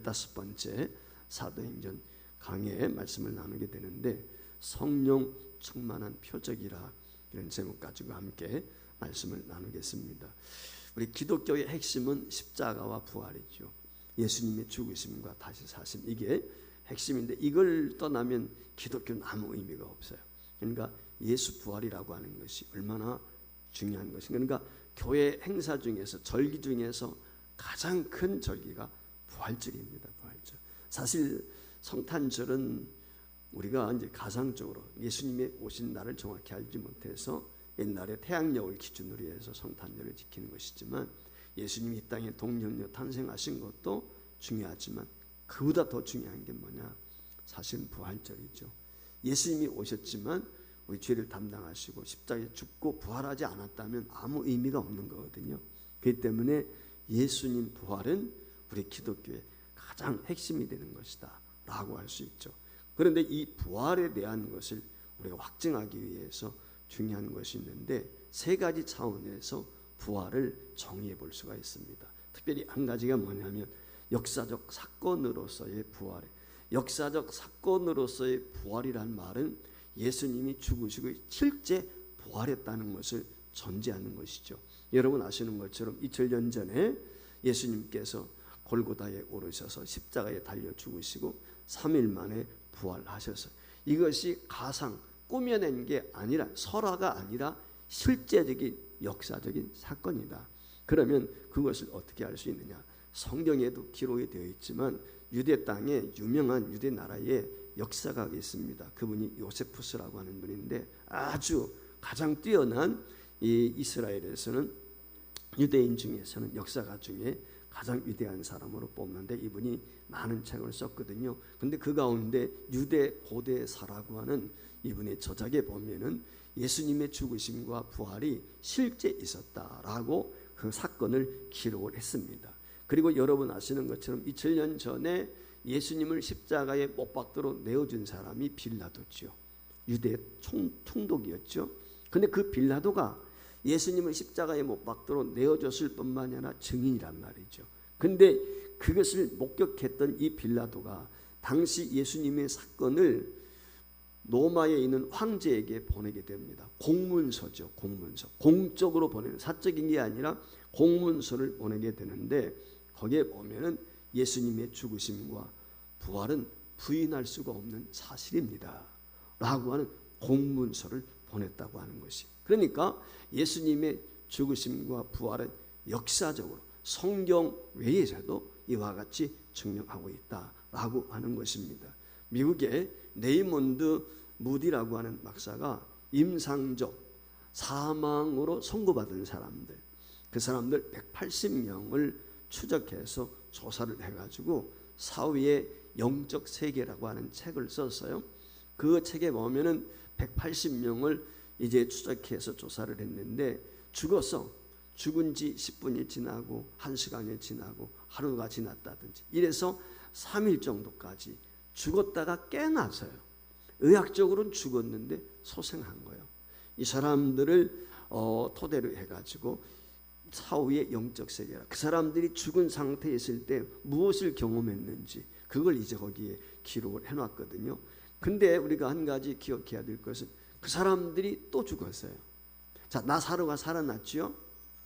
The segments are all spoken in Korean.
15번째 사도행전 강해의 말씀을 나누게 되는데, 성령 충만한 표적이라, 이런 제목 가지고 함께 말씀을 나누겠습니다. 우리 기독교의 핵심은 십자가와 부활이죠. 예수님의 죽으심과 다시 사심, 이게 핵심인데, 이걸 떠나면 기독교는 아무 의미가 없어요. 그러니까 예수 부활이라고 하는 것이 얼마나 중요한 것인가. 그러니까 교회 행사 중에서, 절기 중에서 가장 큰 절기가 부활절입니다. 부활절. 사실 성탄절은 우리가 이제 가상적으로 예수님의 오신 날을 정확히 알지 못해서 옛날에 태양력을 기준으로 해서 성탄절을 지키는 것이지만, 예수님이 이 땅에 동정녀 탄생하신 것도 중요하지만 그보다 더 중요한 게 뭐냐? 사실은 부활절이죠. 예수님이 오셨지만 우리 죄를 담당하시고 십자가에 죽고 부활하지 않았다면 아무 의미가 없는 거거든요. 그렇기 때문에 예수님 부활은 우리 기독교의 가장 핵심이 되는 것이다 라고 할 수 있죠. 그런데 이 부활에 대한 것을 우리가 확증하기 위해서 중요한 것이 있는데, 세 가지 차원에서 부활을 정의해 볼 수가 있습니다. 특별히 한 가지가 뭐냐면 역사적 사건으로서의 부활. 역사적 사건으로서의 부활이란 말은 예수님이 죽으시고 실제 부활했다는 것을 전제하는 것이죠. 여러분 아시는 것처럼 2000년 전에 예수님께서 골고다에 오르셔서 십자가에 달려 죽으시고 3일 만에 부활하셔서, 이것이 가상 꾸며낸 게 아니라, 설화가 아니라 실제적인 역사적인 사건이다. 그러면 그것을 어떻게 알 수 있느냐? 성경에도 기록이 되어 있지만 유대 땅에 유명한 유대 나라의 역사가 있습니다. 그분이 요세푸스라고 하는 분인데, 아주 가장 뛰어난 이 이스라엘에서는 유대인 중에서는 역사가 중에 가장 위대한 사람으로 뽑는데, 이분이 많은 책을 썼거든요. 근데 그 가운데 유대 고대사라고 하는 이분의 저작에 보면은 예수님의 죽으심과 부활이 실제 있었다라고 그 사건을 기록을 했습니다. 그리고 여러분 아시는 것처럼 2000년 전에 예수님을 십자가에 못 박도록 내어준 사람이 빌라도죠. 유대 총독이었죠. 근데 그 빌라도가 예수님을 십자가에 못 박도록 내어줬을 뿐만이 아니라 증인이란 말이죠. 근데 그것을 목격했던 이 빌라도가 당시 예수님의 사건을 로마에 있는 황제에게 보내게 됩니다. 공문서죠. 공문서. 공적으로 보내는, 사적인 게 아니라 공문서를 보내게 되는데, 거기에 보면은 예수님의 죽으심과 부활은 부인할 수가 없는 사실입니다 라고 하는 공문서를 보냈다고 하는 것이. 그러니까 예수님의 죽으심과 부활은 역사적으로 성경 외에서도 이와 같이 증명하고 있다라고 하는 것입니다. 미국의 레이몬드 무디라고 하는 박사가 임상적 사망으로 선고받은 사람들, 그 사람들 180명을 추적해서 조사를 해가지고 사후의 영적 세계라고 하는 책을 썼어요. 그 책에 보면은 180명을 이제 추적해서 조사를 했는데, 죽은 지 10분이 지나고 1시간이 지나고 하루가 지났다든지 이래서 3일 정도까지 죽었다가 깨나서요. 의학적으로는 죽었는데 소생한 거예요. 이 사람들을 토대로 해가지고 사후의 영적 세계라, 그 사람들이 죽은 상태에 있을 때 무엇을 경험했는지 그걸 이제 거기에 기록을 해놨거든요. 근데 우리가 한 가지 기억해야 될 것은, 그 사람들이 또 죽었어요. 자, 나사로가 살아났죠.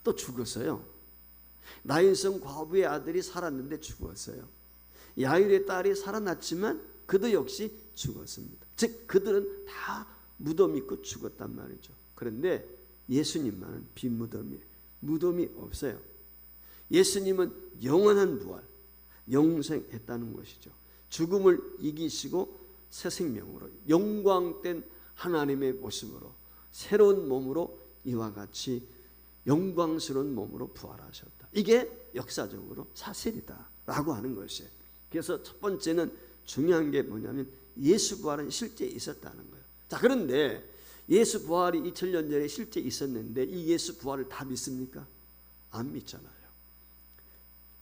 또 죽었어요. 나인성 과부의 아들이 살았는데 죽었어요. 야일의 딸이 살아났지만 그도 역시 죽었습니다. 즉 그들은 다 무덤 있고 죽었단 말이죠. 그런데 예수님만은 빈무덤이에요. 무덤이 없어요. 예수님은 영원한 부활, 영생했다는 것이죠. 죽음을 이기시고 새 생명으로 영광된 하나님의 모습으로 새로운 몸으로 이와 같이 영광스러운 몸으로 부활하셨다. 이게 역사적으로 사실이다 라고 하는 것이에요. 그래서 첫 번째는 중요한 게 뭐냐면 예수 부활은 실제 있었다는 거예요. 자, 그런데 예수 부활이 2000년 전에 실제 있었는데 이 예수 부활을 다 믿습니까? 안 믿잖아요.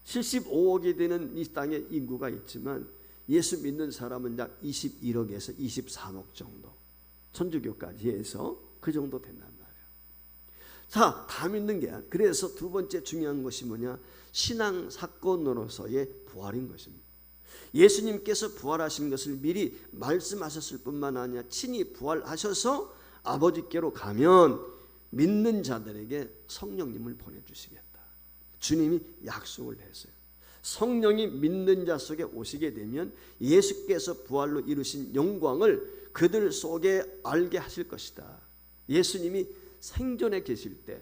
75억이 되는 이 땅에 인구가 있지만 예수 믿는 사람은 약 21억에서 23억 정도, 천주교까지 해서 그 정도 된단 말이에요. 자, 다 믿는 게 아니라, 그래서 두 번째 중요한 것이 뭐냐? 신앙 사건으로서의 부활인 것입니다. 예수님께서 부활하신 것을 미리 말씀하셨을 뿐만 아니라 친히 부활하셔서 아버지께로 가면 믿는 자들에게 성령님을 보내주시겠다. 주님이 약속을 했어요. 성령이 믿는 자 속에 오시게 되면 예수께서 부활로 이루신 영광을 그들 속에 알게 하실 것이다. 예수님이 생전에 계실 때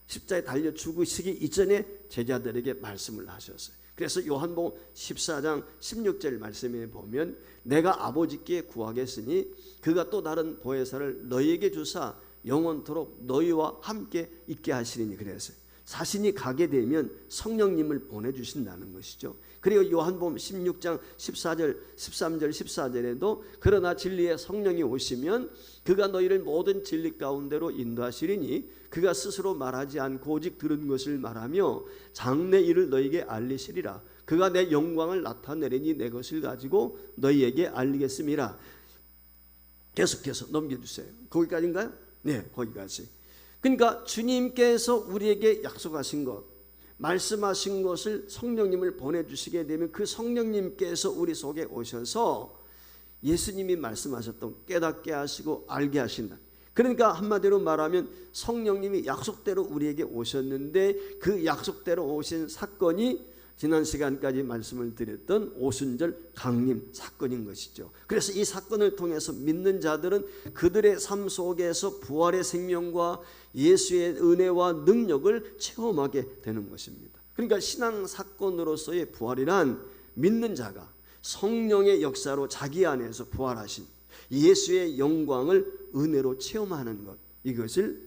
십자가에 달려 죽으시기 이전에 제자들에게 말씀을 하셨어요. 그래서 요한복음 14장 16절 말씀에 보면 내가 아버지께 구하겠으니 그가 또 다른 보혜사를 너희에게 주사 영원토록 너희와 함께 있게 하시리니 그랬어요. 자신이 가게 되면 성령님을 보내주신다는 것이죠. 그리고 요한복음 16장 14절 13절 14절에도 그러나 진리의 성령이 오시면 그가 너희를 모든 진리 가운데로 인도하시리니 그가 스스로 말하지 않고 오직 들은 것을 말하며 장래 일을 너희에게 알리시리라. 그가 내 영광을 나타내리니 내 것을 가지고 너희에게 알리겠음이라. 계속해서 넘겨주세요. 거기까지인가요? 네, 거기까지. 그러니까 주님께서 우리에게 약속하신 것, 말씀하신 것을 성령님을 보내주시게 되면 그 성령님께서 우리 속에 오셔서 예수님이 말씀하셨던 깨닫게 하시고 알게 하신다. 그러니까 한마디로 말하면 성령님이 약속대로 우리에게 오셨는데 그 약속대로 오신 사건이 지난 시간까지 말씀을 드렸던 오순절 강림 사건인 것이죠. 그래서 이 사건을 통해서 믿는 자들은 그들의 삶 속에서 부활의 생명과 예수의 은혜와 능력을 체험하게 되는 것입니다. 그러니까 신앙 사건으로서의 부활이란 믿는 자가 성령의 역사로 자기 안에서 부활하신 예수의 영광을 은혜로 체험하는 것, 이것을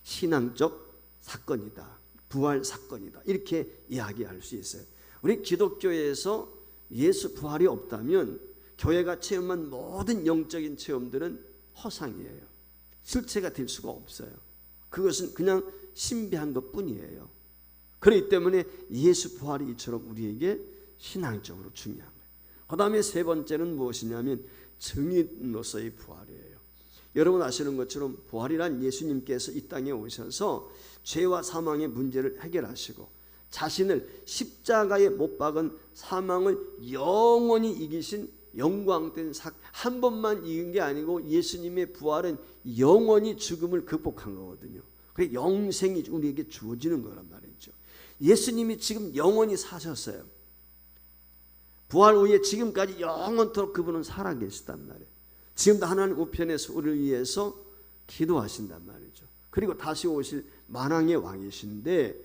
신앙적 사건이다, 부활 사건이다, 이렇게 이야기할 수 있어요. 우리 기독교에서 예수 부활이 없다면 교회가 체험한 모든 영적인 체험들은 허상이에요. 실체가 될 수가 없어요. 그것은 그냥 신비한 것뿐이에요. 그렇기 때문에 예수 부활이 이처럼 우리에게 신앙적으로 중요한 거예요. 그 다음에 세 번째는 무엇이냐면 증인으로서의 부활이에요. 여러분 아시는 것처럼 부활이란 예수님께서 이 땅에 오셔서 죄와 사망의 문제를 해결하시고 자신을 십자가에 못 박은 사망을 영원히 이기신 영광된 한 번만 이긴 게 아니고 예수님의 부활은 영원히 죽음을 극복한 거거든요. 그게 영생이 우리에게 주어지는 거란 말이죠. 예수님이 지금 영원히 사셨어요. 부활 후에 지금까지 영원토록 그분은 살아계시단 말이에요. 지금도 하나님 우편에서 우리를 위해서 기도하신단 말이죠. 그리고 다시 오실 만왕의 왕이신데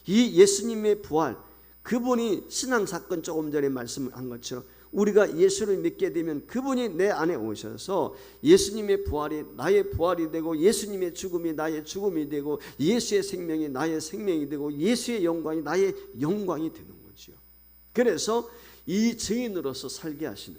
이 예수님의 부활, 그분이 신앙사건 조금 전에 말씀한 것처럼 우리가 예수를 믿게 되면 그분이 내 안에 오셔서 예수님의 부활이 나의 부활이 되고 예수님의 죽음이 나의 죽음이 되고 예수의 생명이 나의 생명이 되고 예수의 영광이 나의 영광이 되는 거죠. 그래서 이 증인으로서 살게 하시는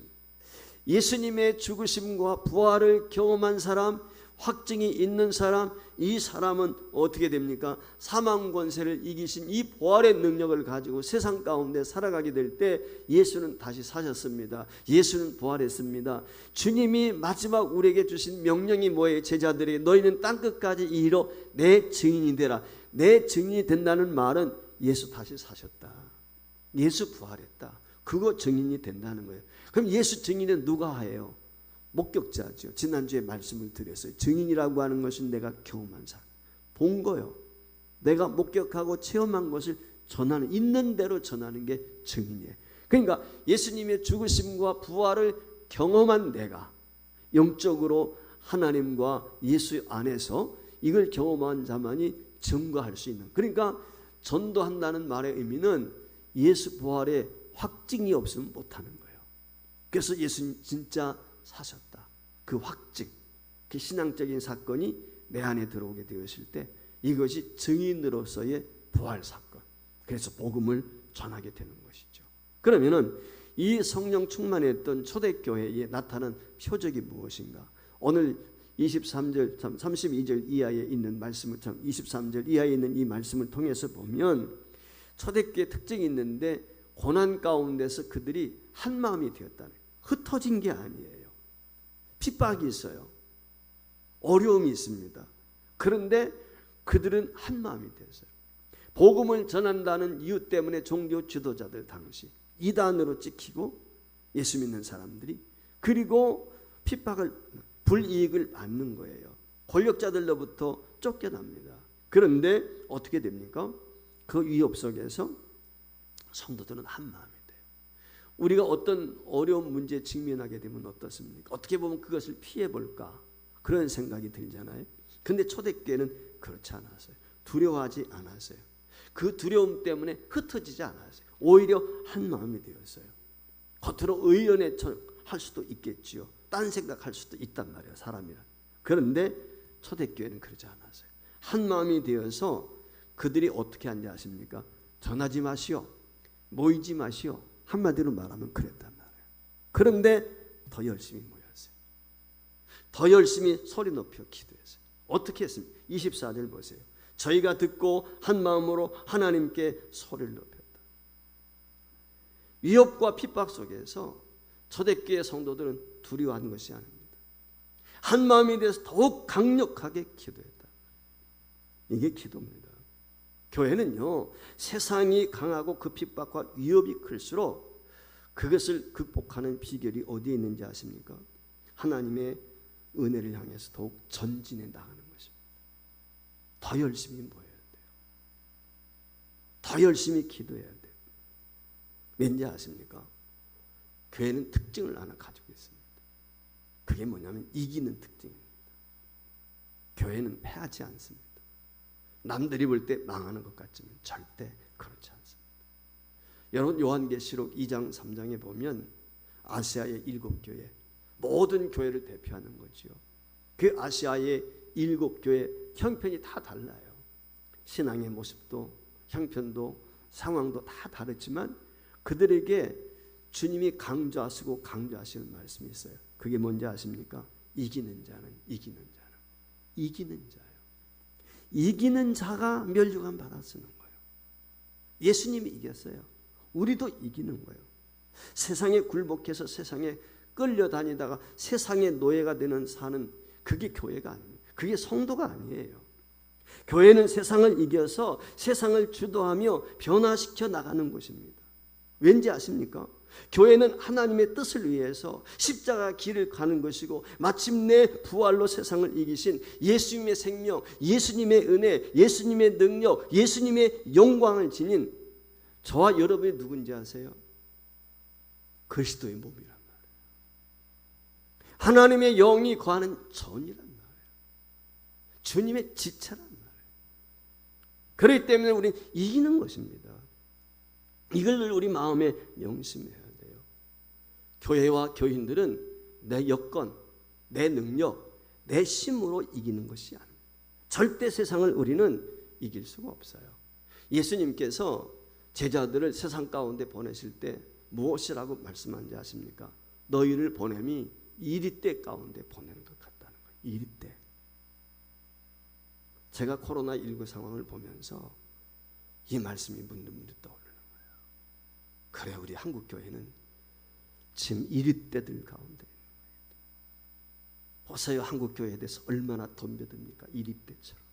예수님의 죽으심과 부활을 경험한 사람, 확증이 있는 사람, 이 사람은 어떻게 됩니까? 사망 권세를 이기신 이 부활의 능력을 가지고 세상 가운데 살아가게 될 때 예수는 다시 사셨습니다. 예수는 부활했습니다. 주님이 마지막 우리에게 주신 명령이 뭐예요? 제자들에게 너희는 땅끝까지 이르러 내 증인이 되라. 내 증인이 된다는 말은 예수 다시 사셨다, 예수 부활했다, 그거 증인이 된다는 거예요. 그럼 예수 증인은 누가 해요? 목격자죠. 지난주에 말씀을 드렸어요. 증인이라고 하는 것은 내가 경험한 사람, 본 거요. 내가 목격하고 체험한 것을 전하는, 있는 대로 전하는 게 증인이에요. 그러니까 예수님의 죽으심과 부활을 경험한 내가 영적으로 하나님과 예수 안에서 이걸 경험한 자만이 증거할 수 있는, 그러니까 전도한다는 말의 의미는 예수 부활에 확증이 없으면 못하는 거예요. 그래서 예수님 진짜 사셨다, 그 확증, 그 신앙적인 사건이 내 안에 들어오게 되었을 때 이것이 증인으로서의 부활 사건, 그래서 복음을 전하게 되는 것이죠. 그러면은 이 성령 충만했던 초대교회에 나타난 표적이 무엇인가? 오늘 23절, 32절 이하에 있는 말씀을, 23절 이하에 있는 이 말씀을 통해서 보면 초대교회 특징이 있는데 고난 가운데서 그들이 한 마음이 되었다네. 흩어진 게 아니에요. 핍박이 있어요. 어려움이 있습니다. 그런데 그들은 한 마음이 됐어요. 복음을 전한다는 이유 때문에 종교 지도자들 당시 이단으로 찍히고 예수 믿는 사람들이. 그리고 핍박을, 불이익을 받는 거예요. 권력자들로부터 쫓겨납니다. 그런데 어떻게 됩니까? 그 위협 속에서 성도들은 한 마음이 돼요. 우리가 어떤 어려운 문제에 직면하게 되면 어떻습니까? 어떻게 보면 그것을 피해볼까 그런 생각이 들잖아요. 근데 초대교회는 그렇지 않았어요. 두려워하지 않았어요. 그 두려움 때문에 흩어지지 않았어요. 오히려 한 마음이 되었어요. 겉으로 의연해 할 수도 있겠지요. 딴 생각할 수도 있단 말이에요. 사람이란. 그런데 초대교회는 그러지 않았어요. 한 마음이 되어서 그들이 어떻게 하는지 아십니까? 전하지 마시오. 모이지 마시오. 한마디로 말하면 그랬단 말이에요. 그런데 더 열심히 모였어요. 더 열심히 소리 높여 기도했어요. 어떻게 했습니까? 24절 보세요. 저희가 듣고 한 마음으로 하나님께 소리를 높였다. 위협과 핍박 속에서 초대교회 성도들은 두려워하는 것이 아닙니다. 한 마음이 돼서 더욱 강력하게 기도했다. 이게 기도입니다. 교회는요, 세상이 강하고 그 핍박과 위협이 클수록 그것을 극복하는 비결이 어디에 있는지 아십니까? 하나님의 은혜를 향해서 더욱 전진해 나가는 것입니다. 더 열심히 모여야 돼요. 더 열심히 기도해야 돼요. 왠지 아십니까? 교회는 특징을 하나 가지고 있습니다. 그게 뭐냐면 이기는 특징입니다. 교회는 패하지 않습니다. 남들이 볼 때 망하는 것 같지만 절대 그렇지 않습니다. 여러분 요한계시록 2장 3장에 보면 아시아의 7교회, 모든 교회를 대표하는 거지요. 그 아시아의 7교회 형편이 다 달라요. 신앙의 모습도 형편도 상황도 다 다르지만 그들에게 주님이 강조하시고 강조하시는 말씀이 있어요. 그게 뭔지 아십니까? 이기는 자는 이기는 자예요. 이기는 자가 멸류관 받아 쓰는 거예요. 예수님이 이겼어요. 우리도 이기는 거예요. 세상에 굴복해서 세상에 끌려다니다가 세상의 노예가 되는 사는 그게 교회가 아닙니다. 그게 성도가 아니에요. 교회는 세상을 이겨서 세상을 주도하며 변화시켜 나가는 것입니다. 왠지 아십니까? 교회는 하나님의 뜻을 위해서 십자가 길을 가는 것이고 마침내 부활로 세상을 이기신 예수님의 생명, 예수님의 은혜, 예수님의 능력, 예수님의 영광을 지닌 저와 여러분이 누군지 아세요? 그리스도의 몸이란 말이에요. 하나님의 영이 거하는 전이란 말이에요. 주님의 지체란 말이에요. 그렇기 때문에 우리는 이기는 것입니다. 이걸 우리 마음에 명심해야 돼요. 교회와 교인들은 내 여건, 내 능력, 내 힘으로 이기는 것이 아닙니다. 절대 세상을 우리는 이길 수가 없어요. 예수님께서 제자들을 세상 가운데 보내실 때 무엇이라고 말씀한지 아십니까? 너희를 보냄이 이리때 가운데 보내는 것 같다는 거예요. 이리때. 제가 코로나19 상황을 보면서 이 말씀이 문득문득 떠오르는 거예요. 그래 우리 한국교회는 지금 이리때들 가운데 있는 거예요. 보세요. 한국교회에 대해서 얼마나 덤벼듭니까? 이리때처럼.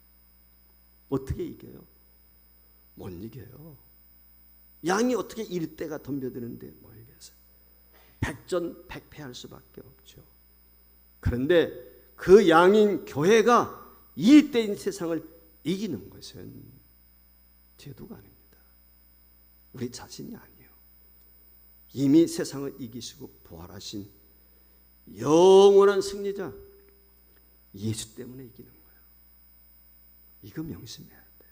어떻게 이겨요? 못 이겨요. 양이 어떻게 이리때가 덤벼드는데 뭐 이겠어요? 백전백패할 수밖에 없죠. 그런데 그 양인 교회가 이리때인 세상을 이기는 것은 제도가 아닙니다. 우리 자신이 아니에요. 이미 세상을 이기시고 부활하신 영원한 승리자 예수 때문에 이기는 거예요. 이거 명심해야 돼요.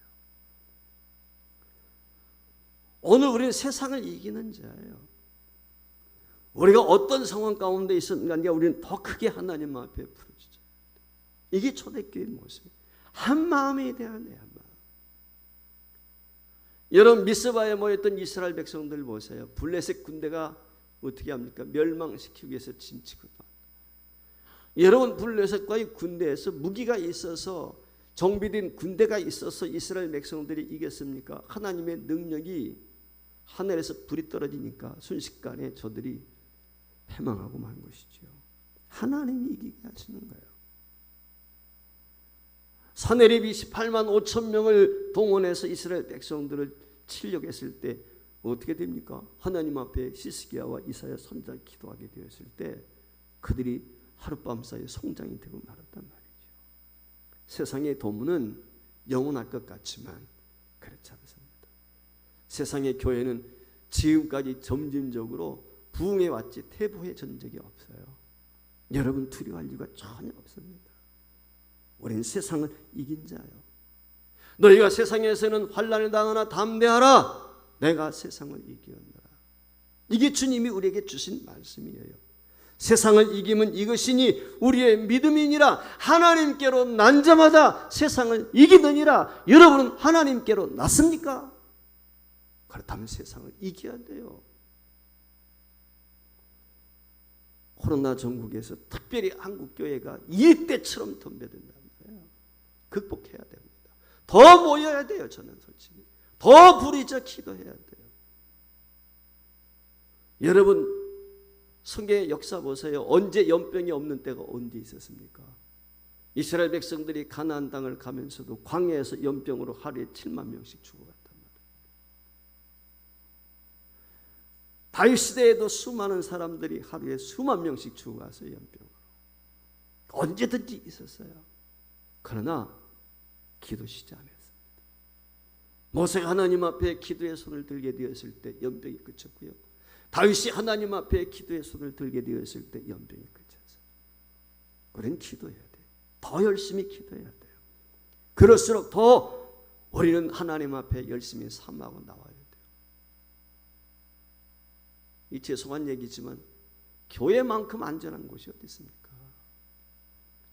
오늘 우리는 세상을 이기는 자예요. 우리가 어떤 상황 가운데 있었는가 우리는 더 크게 하나님 앞에 부르짖어요. 이게 초대교회의 모습이에요. 한 마음이 돼야 돼요. 한 마음. 여러분 미스바에 모였던 이스라엘 백성들 보세요. 블레셋 군대가 어떻게 합니까? 멸망시키기 위해서 진치거든. 여러분 블레셋과의 군대에서 무기가 있어서 정비된 군대가 있어서 이스라엘 백성들이 이겼습니까? 하나님의 능력이 하늘에서 불이 떨어지니까 순식간에 저들이 패망하고 만 것이죠. 하나님이 이기게 하시는 거예요. 사내립이 18만 5천 명을 동원해서 이스라엘 백성들을 치려고 했을 때 어떻게 됩니까? 하나님 앞에 시스기야와 이사야 선지자가 기도하게 되었을 때 그들이 하룻밤 사이에 성장이 되고 말았단 말이죠. 세상의 도문은 영원할 것 같지만 그렇지 않습니다. 세상의 교회는 지금까지 점진적으로 부흥해 왔지 퇴보해 전 적이 없어요. 여러분 두려워할 이유가 전혀 없습니다. 우리는 세상을 이긴 자요. 너희가 세상에서는 환난을 당하나 담대하라. 내가 세상을 이기었노라. 이게 주님이 우리에게 주신 말씀이에요. 세상을 이기면 이것이니 우리의 믿음이니라. 하나님께로 난 자마다 세상을 이기느니라. 여러분은 하나님께로 났습니까? 그렇다면 세상을 이겨야 돼요. 코로나 전국에서 특별히 한국교회가 이때처럼 덤벼든다는 거예요. 극복해야 됩니다. 더 모여야 돼요. 저는 솔직히 더 부리자 기도해야 돼요. 여러분 성경의 역사 보세요. 언제 연병이 없는 때가 언제 있었습니까? 이스라엘 백성들이 가나안 땅을 가면서도 광야에서 연병으로 하루에 7만 명씩 죽어갔단 말이에요. 다윗 시대에도 수많은 사람들이 하루에 수만 명씩 죽어갔어요. 연병으로. 언제든지 있었어요. 그러나 기도시지 않았습니다. 모세가 하나님 앞에 기도의 손을 들게 되었을 때 연병이 그쳤고요. 다윗이 하나님 앞에 기도의 손을 들게 되었을 때 연병이 그쳤어요. 우리는 기도해야 돼요. 더 열심히 기도해야 돼요. 그럴수록 더 우리는 하나님 앞에 열심히 삼하고 나와야 돼요. 이 죄송한 얘기지만 교회만큼 안전한 곳이 어디 있습니까?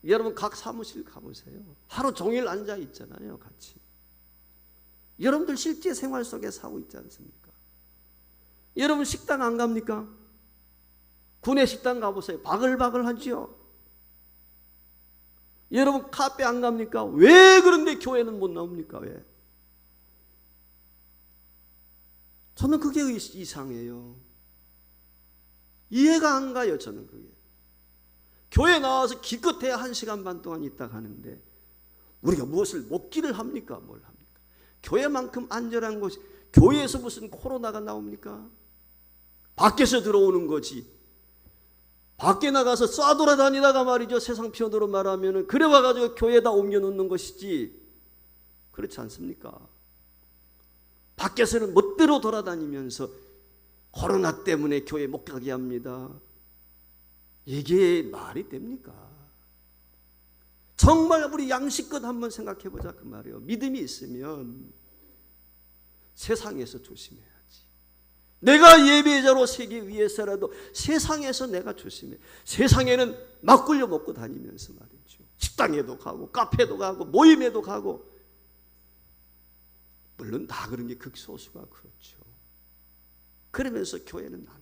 여러분 각 사무실 가보세요. 하루 종일 앉아 있잖아요. 같이. 여러분들 실제 생활 속에 사고 있지 않습니까? 여러분 식당 안 갑니까? 구내 식당 가보세요. 바글바글 하지요. 여러분 카페 안 갑니까? 왜 그런데 교회는 못 나옵니까? 왜? 저는 그게 이상해요. 이해가 안 가요. 저는 그게. 교회 나와서 기껏해야 1시간 반 동안 있다 가는데 우리가 무엇을 먹기를 합니까? 뭘 합니까? 교회만큼 안전한 곳이 교회에서 무슨 코로나가 나옵니까? 밖에서 들어오는 거지. 밖에 나가서 쏴돌아다니다가 말이죠. 세상 편으로 말하면 그래 와가지고 교회에다 옮겨놓는 것이지. 그렇지 않습니까? 밖에서는 멋대로 돌아다니면서 코로나 때문에 교회 못 가게 합니다. 이게 말이 됩니까? 정말 우리 양식껏 한번 생각해 보자 그 말이에요. 믿음이 있으면 세상에서 조심해야지. 내가 예배자로 세계 위해서라도 세상에서 내가 조심해. 세상에는 막 굴려 먹고 다니면서 말이죠. 식당에도 가고 카페도 가고 모임에도 가고. 물론 다 그런 게 극소수가 그렇죠. 그러면서 교회는 안 나와요.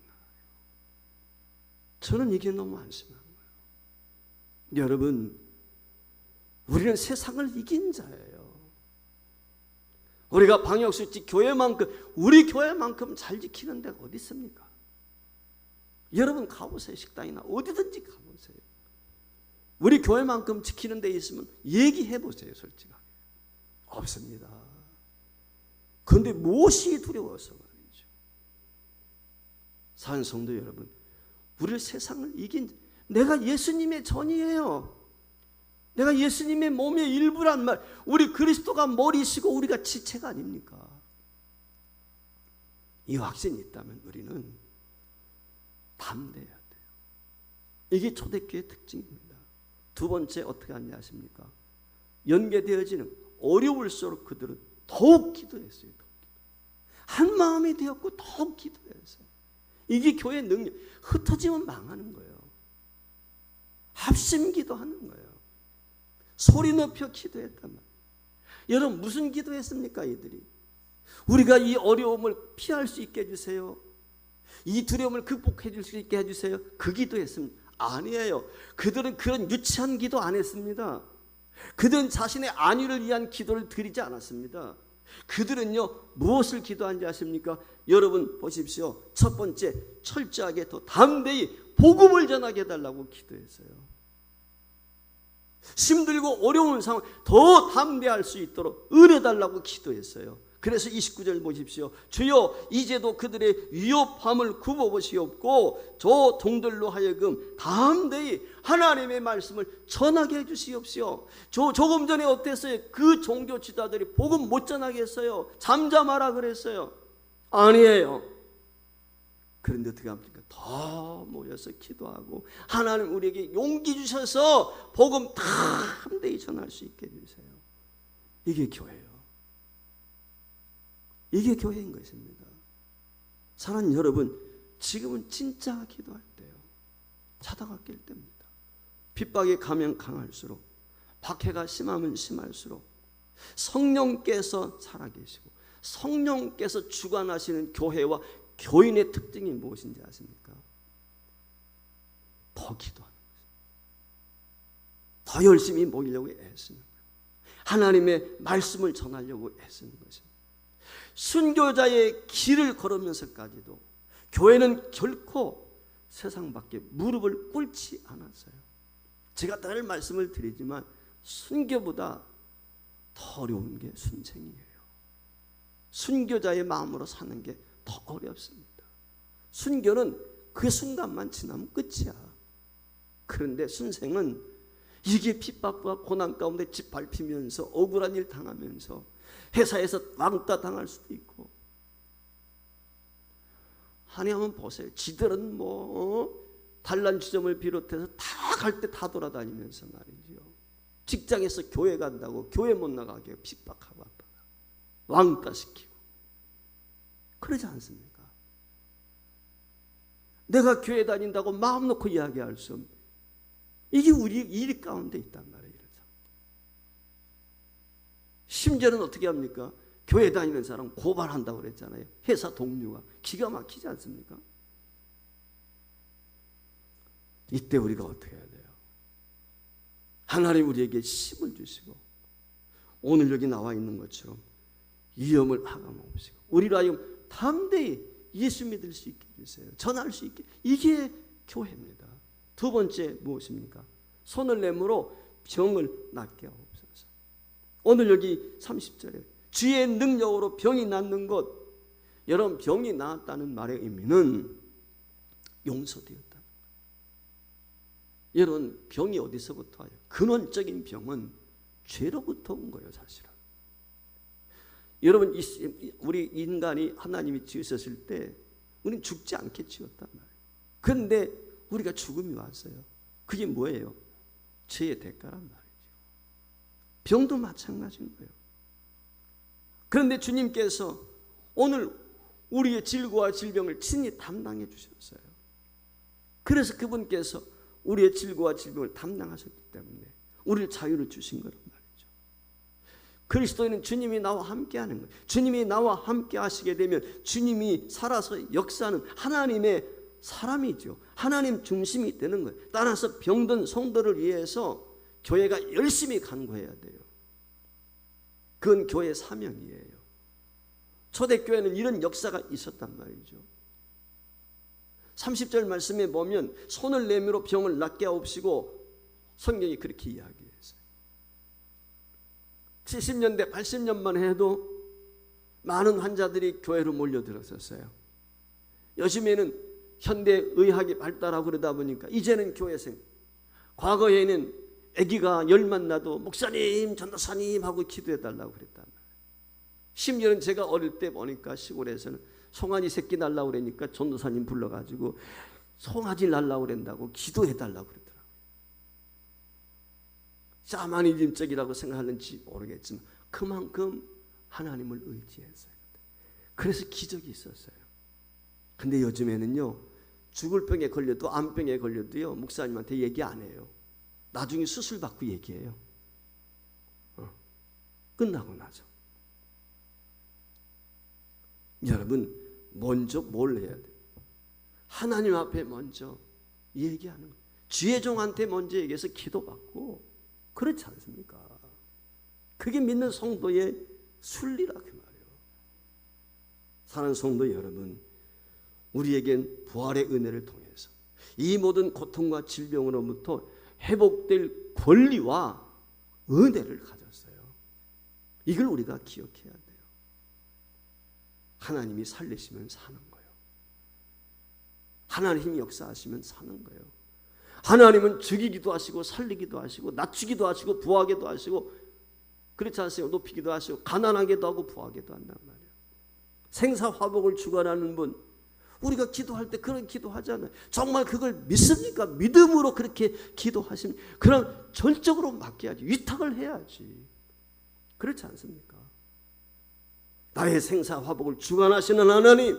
저는 이게 너무 안심한 거예요. 여러분, 우리는 세상을 이긴 자예요. 우리가 방역수칙 교회만큼, 우리 교회만큼 잘 지키는 데가 어디 있습니까? 여러분 가보세요. 식당이나 어디든지 가보세요. 우리 교회만큼 지키는 데 있으면 얘기해 보세요. 솔직하게. 없습니다. 그런데 무엇이 두려워서 말이죠. 사랑하는 성도 여러분, 우리를 세상을 이긴, 내가 예수님의 전이에요. 내가 예수님의 몸의 일부란 말, 우리 그리스도가 머리시고 우리가 지체가 아닙니까? 이 확신이 있다면 우리는 담대해야 돼요. 이게 초대교회의 특징입니다. 두 번째 어떻게 하냐 아십니까? 연계되어지는 어려울수록 그들은 더욱 기도했어요. 한 마음이 되었고 더욱 기도했어요. 이게 교회의 능력. 흩어지면 망하는 거예요. 합심 기도하는 거예요. 소리 높여 기도했단 말이에요. 여러분 무슨 기도했습니까? 이들이 우리가 이 어려움을 피할 수 있게 해주세요. 이 두려움을 극복해 줄 수 있게 해주세요. 그 기도했습니다. 아니에요. 그들은 그런 유치한 기도 안 했습니다. 그들은 자신의 안위를 위한 기도를 드리지 않았습니다. 그들은요 무엇을 기도한지 아십니까? 여러분 보십시오. 첫 번째, 철저하게 더 담대히 복음을 전하게 해달라고 기도했어요. 힘들고 어려운 상황 더 담대할 수 있도록 은혜 달라고 기도했어요. 그래서 29절 보십시오. 주여 이제도 그들의 위협함을 굽어보시옵고 저 종들로 하여금 담대히 하나님의 말씀을 전하게 해주시옵시오. 조금 전에 어땠어요? 그 종교 지도자들이 복음 못 전하게 했어요. 잠잠하라 그랬어요. 아니에요. 그런데 어떻게 합니까? 더 모여서 기도하고 하나님 우리에게 용기 주셔서 복음 담대히 전할 수 있게 해주세요. 이게 교회예요. 이게 교회인 것입니다. 사랑하는 여러분, 지금은 진짜 기도할 때요. 자다가 깰 때입니다. 핍박이 가면 강할수록, 박해가 심하면 심할수록 성령께서 살아계시고 성령께서 주관하시는 교회와 교인의 특징이 무엇인지 아십니까? 더 기도하는 것입니다. 더 열심히 모이려고 애쓰는 거예요. 하나님의 말씀을 전하려고 애쓰는 것입니다. 순교자의 길을 걸으면서까지도 교회는 결코 세상 밖에 무릎을 꿇지 않았어요. 제가 늘 말씀을 드리지만 순교보다 더 어려운 게 순생이에요. 순교자의 마음으로 사는 게 더 어렵습니다. 순교는 그 순간만 지나면 끝이야. 그런데 순생은 이게 핍박과 고난 가운데 짓밟히면서 억울한 일 당하면서 회사에서 왕따 당할 수도 있고, 하나님은 보세요. 지들은 단란 지점을 비롯해서 다 갈 때 다 돌아다니면서 말이지요. 직장에서 교회 간다고 교회 못 나가게 핍박하고 왕따시키고 그러지 않습니까? 내가 교회 다닌다고 마음 놓고 이야기할 수 없는, 이게 우리 일 가운데 있단 말이에요. 심지어는 어떻게 합니까? 교회 다니는 사람 고발한다고 그랬잖아요. 회사 동료가. 기가 막히지 않습니까? 이때 우리가 어떻게 해야 돼요? 하나님 우리에게 힘을 주시고 오늘 여기 나와 있는 것처럼 위험을 하감없이고 우리로 하여금 담대히 예수 믿을 수 있게 해주세요. 전할 수 있게. 이게 교회입니다. 두 번째 무엇입니까? 손을 내밀어 병을 낫게 하옵소서. 오늘 여기 30절에 주의 능력으로 병이 낫는 것, 여러분 병이 나았다는 말의 의미는 용서되었다. 여러분 병이 어디서부터 와요? 근원적인 병은 죄로부터 온 거예요, 사실은. 여러분 우리 인간이 하나님이 지으셨을 때 우리는 죽지 않게 지었단 말이에요. 그런데 우리가 죽음이 왔어요. 그게 뭐예요? 죄의 대가란 말이죠. 병도 마찬가지인 거예요. 그런데 주님께서 오늘 우리의 질고와 질병을 친히 담당해 주셨어요. 그래서 그분께서 우리의 질고와 질병을 담당하셨기 때문에 우리를 자유를 주신 거란 말이죠. 그리스도인은 주님이 나와 함께하는 거예요. 주님이 나와 함께 하시게 되면 주님이 살아서 역사하는 하나님의 사람이죠. 하나님 중심이 되는 거예요. 따라서 병든 성도를 위해서 교회가 열심히 간구해야 돼요. 그건 교회의 사명이에요. 초대교회는 이런 역사가 있었단 말이죠. 30절 말씀에 보면 손을 내밀어 병을 낫게 하옵시고, 성경이 그렇게 이야기했어요. 70년대 80년만 해도 많은 환자들이 교회로 몰려들었었어요. 요즘에는 현대의학이 발달하고 그러다 보니까 이제는 교회생, 과거에는 아기가 열만 나도 목사님 전도사님 하고 기도해달라고 그랬단 말이에요. 심지어는 제가 어릴 때 보니까 시골에서는 송아지 새끼 날라고 그러니까 전도사님 불러가지고 송아지 날라고 그런다고 기도해달라고 그러더라고요. 샤머니즘적이라고 생각하는지 모르겠지만 그만큼 하나님을 의지했어요. 그래서 기적이 있었어요. 근데 요즘에는요, 죽을 병에 걸려도 암병에 걸려도요 목사님한테 얘기 안 해요. 나중에 수술 받고 얘기해요. 끝나고 나서. 여러분 먼저 뭘 해야 돼요? 하나님 앞에 먼저 얘기하는 거예요. 주의 종한테 먼저 얘기해서 기도받고, 그렇지 않습니까? 그게 믿는 성도의 순리라 그 말이에요. 사랑하는 성도 여러분, 우리에겐 부활의 은혜를 통해서 이 모든 고통과 질병으로부터 회복될 권리와 은혜를 가졌어요. 이걸 우리가 기억해야 돼요. 하나님이 살리시면 사는 거예요. 하나님이 역사하시면 사는 거예요. 하나님은 죽이기도 하시고 살리기도 하시고 낮추기도 하시고 부하게도 하시고, 그렇지 않으세요? 높이기도 하시고 가난하게도 하고 부하게도 한단 말이에요. 생사화복을 주관하는 분, 우리가 기도할 때 그런 기도하잖아요. 정말 그걸 믿습니까? 믿음으로 그렇게 기도하시면 그럼 전적으로 맡겨야지, 위탁을 해야지. 그렇지 않습니까? 나의 생사화복을 주관하시는 하나님,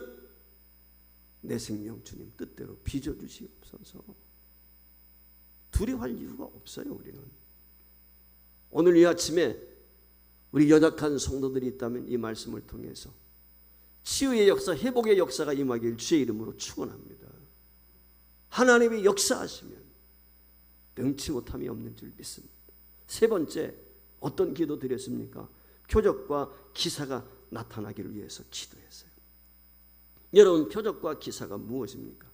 내 생명 주님 뜻대로 빚어주시옵소서. 두려워할 이유가 없어요. 우리는 오늘 이 아침에 우리 연약한 성도들이 있다면 이 말씀을 통해서 치유의 역사, 회복의 역사가 임하길 주의 이름으로 축원합니다. 하나님이 역사하시면 능치 못함이 없는 줄 믿습니다. 세 번째, 어떤 기도 드렸습니까? 표적과 기사가 나타나기를 위해서 기도했어요. 여러분, 표적과 기사가 무엇입니까?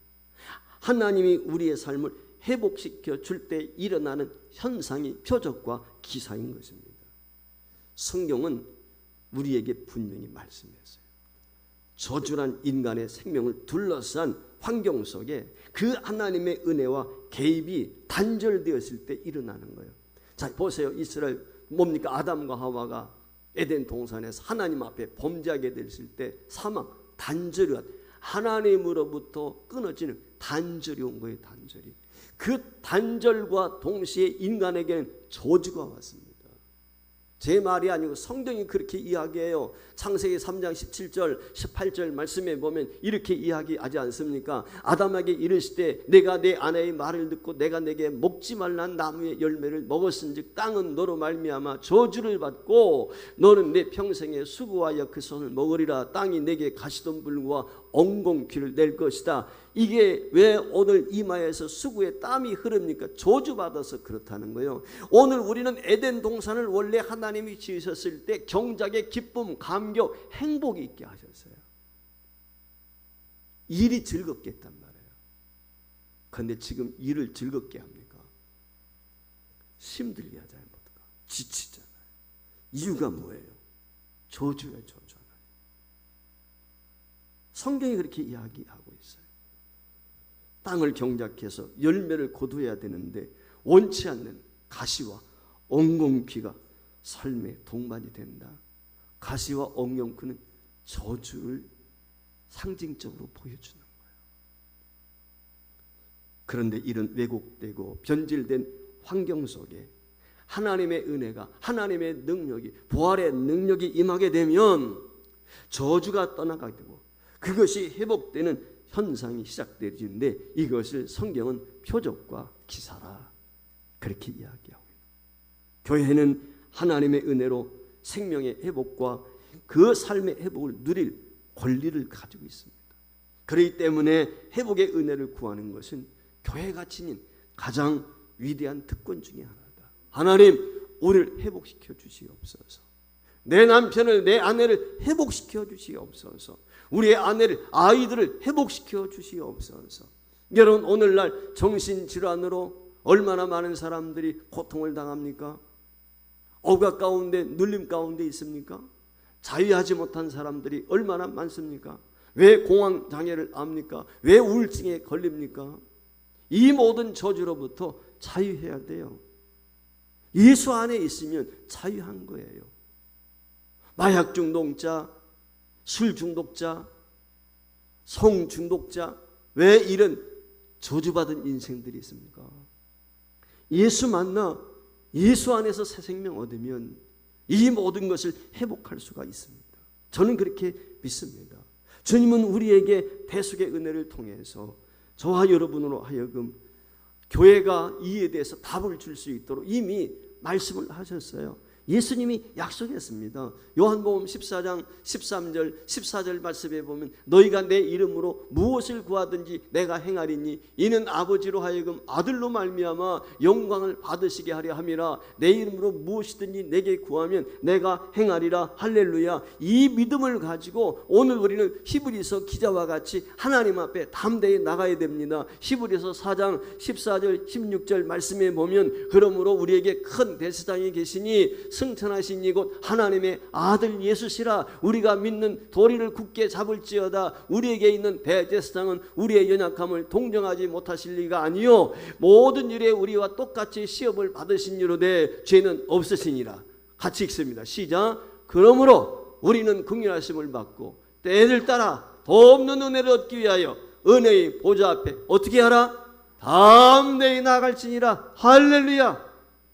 하나님이 우리의 삶을 회복시켜 줄 때 일어나는 현상이 표적과 기사인 것입니다. 성경은 우리에게 분명히 말씀했어요. 저주란 인간의 생명을 둘러싼 환경 속에 그 하나님의 은혜와 개입이 단절되었을 때 일어나는 거예요. 자, 보세요. 이스라엘 뭡니까? 아담과 하와가 에덴 동산에서 하나님 앞에 범죄하게 됐을 때 사망, 단절이 왔, 하나님으로부터 끊어지는 단절이 온 거예요. 단절이. 그 단절과 동시에 인간에게는 저주가 왔습니다. 제 말이 아니고 성경이 그렇게 이야기해요. 창세기 3장 17절 18절 말씀에 보면 이렇게 이야기하지 않습니까? 아담에게 이르시되 내가 내 아내의 말을 듣고 내가 내게 먹지 말란 나무의 열매를 먹었은즉 땅은 너로 말미암아 저주를 받고 너는 내 평생에 수고하여 그 손을 먹으리라. 땅이 내게 가시덤불과 엉겅퀴를 낼 것이다. 이게 왜 오늘 이마에서 수고의 땀이 흐릅니까? 저주받아서 그렇다는 거예요. 오늘 우리는 에덴 동산을 원래 하나님이 지으셨을 때 경작의 기쁨, 감격, 행복이 있게 하셨어요. 일이 즐겁게 했단 말이에요. 그런데 지금 일을 즐겁게 합니까? 힘들게 하잖아요. 지치잖아요. 이유가 뭐예요? 저주예요. 저주. 성경이 그렇게 이야기하고 있어요. 땅을 경작해서 열매를 거두어야 되는데 원치 않는 가시와 엉겅퀴가 삶의 동반이 된다. 가시와 엉겅퀴는 저주를 상징적으로 보여주는 거예요. 그런데 이런 왜곡되고 변질된 환경 속에 하나님의 은혜가, 하나님의 능력이, 부활의 능력이 임하게 되면 저주가 떠나가게 되고 그것이 회복되는 현상이 시작되는데 이것을 성경은 표적과 기사라 그렇게 이야기하고 있습니다. 교회는 하나님의 은혜로 생명의 회복과 그 삶의 회복을 누릴 권리를 가지고 있습니다. 그렇기 때문에 회복의 은혜를 구하는 것은 교회가 지닌 가장 위대한 특권 중에 하나다. 하나님, 우리를 회복시켜 주시옵소서. 내 남편을, 내 아내를 회복시켜 주시옵소서. 우리의 아이들을 회복시켜 주시옵소서. 여러분, 오늘날 정신질환으로 얼마나 많은 사람들이 고통을 당합니까? 억압 가운데, 눌림 가운데 있습니까? 자유하지 못한 사람들이 얼마나 많습니까? 왜 공황장애를 앓습니까? 왜 우울증에 걸립니까? 이 모든 저주로부터 자유해야 돼요. 예수 안에 있으면 자유한 거예요. 마약 중독자, 술 중독자, 성 중독자, 왜 이런 저주받은 인생들이 있습니까? 예수 만나 예수 안에서 새 생명 얻으면 이 모든 것을 회복할 수가 있습니다. 저는 그렇게 믿습니다. 주님은 우리에게 대속의 은혜를 통해서 저와 여러분으로 하여금 교회가 이에 대해서 답을 줄 수 있도록 이미 말씀을 하셨어요. 예수님이 약속했습니다. 요한복음 14장 13절 14절 말씀에 보면 너희가 내 이름으로 무엇을 구하든지 내가 행하리니 이는 아버지로 하여금 아들로 말미암아 영광을 받으시게 하려 함이라. 내 이름으로 무엇이든지 내게 구하면 내가 행하리라. 할렐루야. 이 믿음을 가지고 오늘 우리는 히브리서 기자와 같이 하나님 앞에 담대히 나가야 됩니다. 히브리서 4장 14절 16절 말씀에 보면 그러므로 우리에게 큰 대제사장이 계시니 승천하신 이곳 하나님의 아들 예수시라. 우리가 믿는 도리를 굳게 잡을지어다. 우리에게 있는 대제사장은 우리의 연약함을 동정하지 못하실 리가 아니요 모든 일에 우리와 똑같이 시험을 받으신 이로되 죄는 없으시니라. 같이 읽습니다. 시작. 그러므로 우리는 긍휼하심을 받고 때를 따라 더 없는 은혜를 얻기 위하여 은혜의 보좌 앞에 어떻게 하라? 담대히 나아갈지니라. 할렐루야.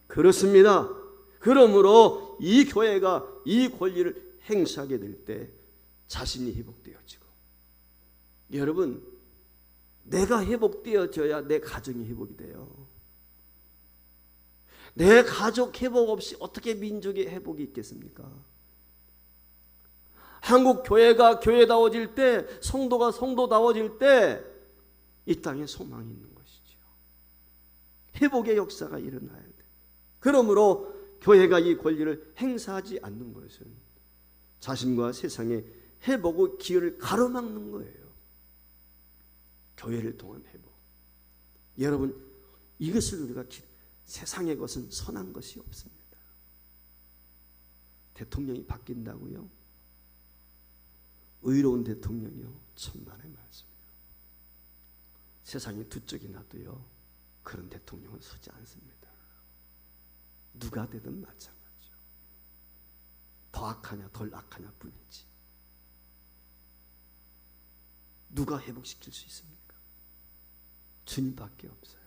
그렇습니다. 그러므로 이 교회가 이 권리를 행사하게 될 때 자신이 회복되어지고, 여러분, 내가 회복되어져야 내 가정이 회복이 돼요. 내 가족 회복 없이 어떻게 민족의 회복이 있겠습니까? 한국 교회가 교회다워질 때, 성도가 성도다워질 때 이 땅에 소망이 있는 것이죠. 회복의 역사가 일어나야 돼. 그러므로 교회가 이 권리를 행사하지 않는 것은 자신과 세상의 회복의 기회를 가로막는 거예요. 교회를 통한 회복. 여러분, 이것을 우리가 세상의 것은 선한 것이 없습니다. 대통령이 바뀐다고요? 의로운 대통령이요, 천만의 말씀이요. 세상에 두 쪽이 나도요, 그런 대통령은 서지 않습니다. 누가 되든 마찬가지죠. 더 악하냐 덜 악하냐 뿐이지. 누가 회복시킬 수 있습니까? 주님밖에 없어요.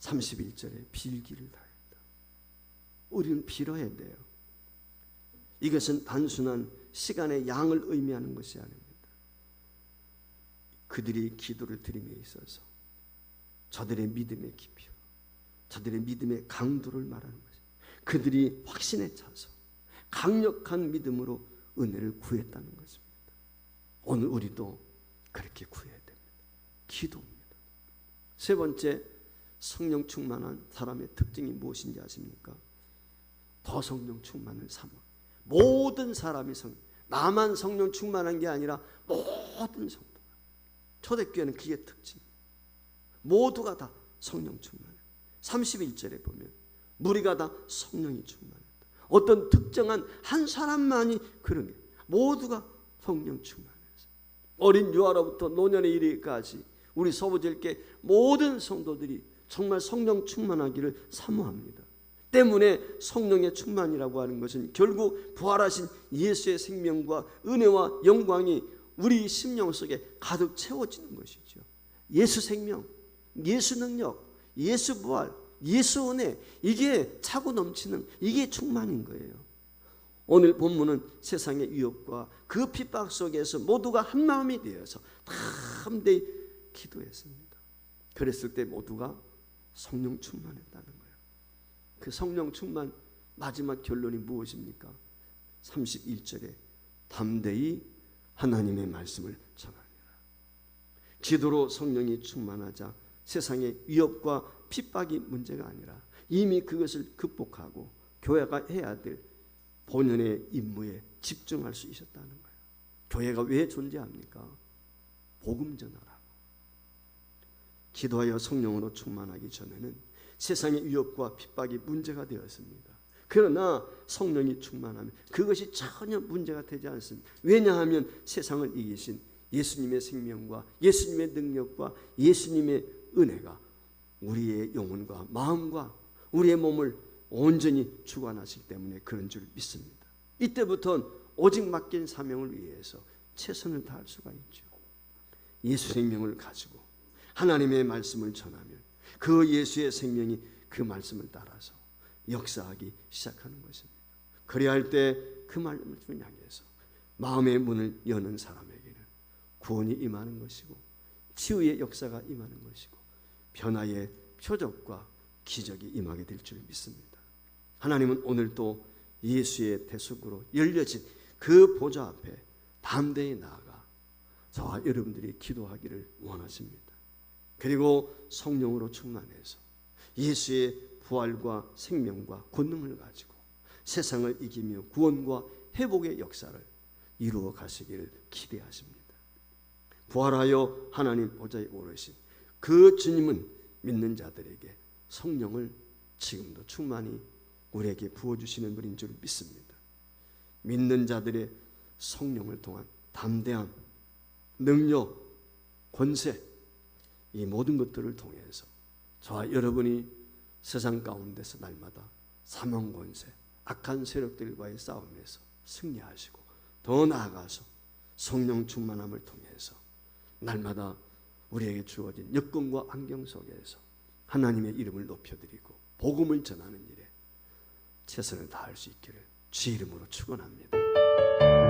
31절에 빌기를 다했다. 우리는 빌어야 돼요. 이것은 단순한 시간의 양을 의미하는 것이 아닙니다. 그들이 기도를 드림에 있어서 저들의 믿음의 깊이와 저들의 믿음의 강도를 말하는 것입니다. 그들이 확신에 차서 강력한 믿음으로 은혜를 구했다는 것입니다. 오늘 우리도 그렇게 구해야 됩니다. 기도입니다. 세 번째, 성령 충만한 사람의 특징이 무엇인지 아십니까? 더 성령 충만을 삼아. 모든 사람이 나만 성령 충만한 게 아니라 모든 성도. 초대교회는 그게 특징. 모두가 다 성령 충만해. 31절에 보면 무리가 다 성령이 충만했다. 어떤 특정한 한 사람만이 그런 게 모두가 성령 충만해서 어린 유아로부터 노년에 이르기까지 우리 서부절개 모든 성도들이 정말 성령 충만하기를 사모합니다. 때문에 성령의 충만이라고 하는 것은 결국 부활하신 예수의 생명과 은혜와 영광이 우리 심령 속에 가득 채워지는 것이죠. 예수 생명, 예수 능력, 예수 부활, 예수 은혜, 이게 차고 넘치는, 이게 충만인 거예요. 오늘 본문은 세상의 위협과 그 핍박 속에서 모두가 한 마음이 되어서 담대히 기도했습니다. 그랬을 때 모두가 성령 충만했다는 거예요. 그 성령 충만 마지막 결론이 무엇입니까? 31절에 담대히 하나님의 말씀을 전하니라. 기도로 성령이 충만하자 세상의 위협과 핍박이 문제가 아니라 이미 그것을 극복하고 교회가 해야 될 본연의 임무에 집중할 수 있었다는 거예요. 교회가 왜 존재합니까? 복음 전하라고. 기도하여 성령으로 충만하기 전에는 세상의 위협과 핍박이 문제가 되었습니다. 그러나 성령이 충만하면 그것이 전혀 문제가 되지 않습니다. 왜냐하면 세상을 이기신 예수님의 생명과 예수님의 능력과 예수님의 은혜가 우리의 영혼과 마음과 우리의 몸을 온전히 주관하시기 때문에 그런 줄 믿습니다. 이때부터는 오직 맡긴 사명을 위해서 최선을 다할 수가 있죠. 예수 생명을 가지고 하나님의 말씀을 전하면 그 예수의 생명이 그 말씀을 따라서 역사하기 시작하는 것입니다. 그래야 할 때 그 말씀을 향해서 마음의 문을 여는 사람에게는 구원이 임하는 것이고 치유의 역사가 임하는 것이고 변화의 표적과 기적이 임하게 될 줄 믿습니다. 하나님은 오늘도 예수의 대속으로 열려진 그 보좌 앞에 담대히 나아가 저와 여러분들이 기도하기를 원하십니다. 그리고 성령으로 충만해서 예수의 부활과 생명과 권능을 가지고 세상을 이기며 구원과 회복의 역사를 이루어 가시기를 기대하십니다. 부활하여 하나님 보좌에 오르신 그 주님은 믿는 자들에게 성령을 지금도 충만히 우리에게 부어주시는 분인 줄 믿습니다. 믿는 자들의 성령을 통한 담대함, 능력, 권세, 이 모든 것들을 통해서 저와 여러분이 세상 가운데서 날마다 사망 권세, 악한 세력들과의 싸움에서 승리하시고 더 나아가서 성령 충만함을 통해서 날마다 우리에게 주어진 여건과 환경 속에서 하나님의 이름을 높여드리고 복음을 전하는 일에 최선을 다할 수 있기를 주의 이름으로 축원합니다.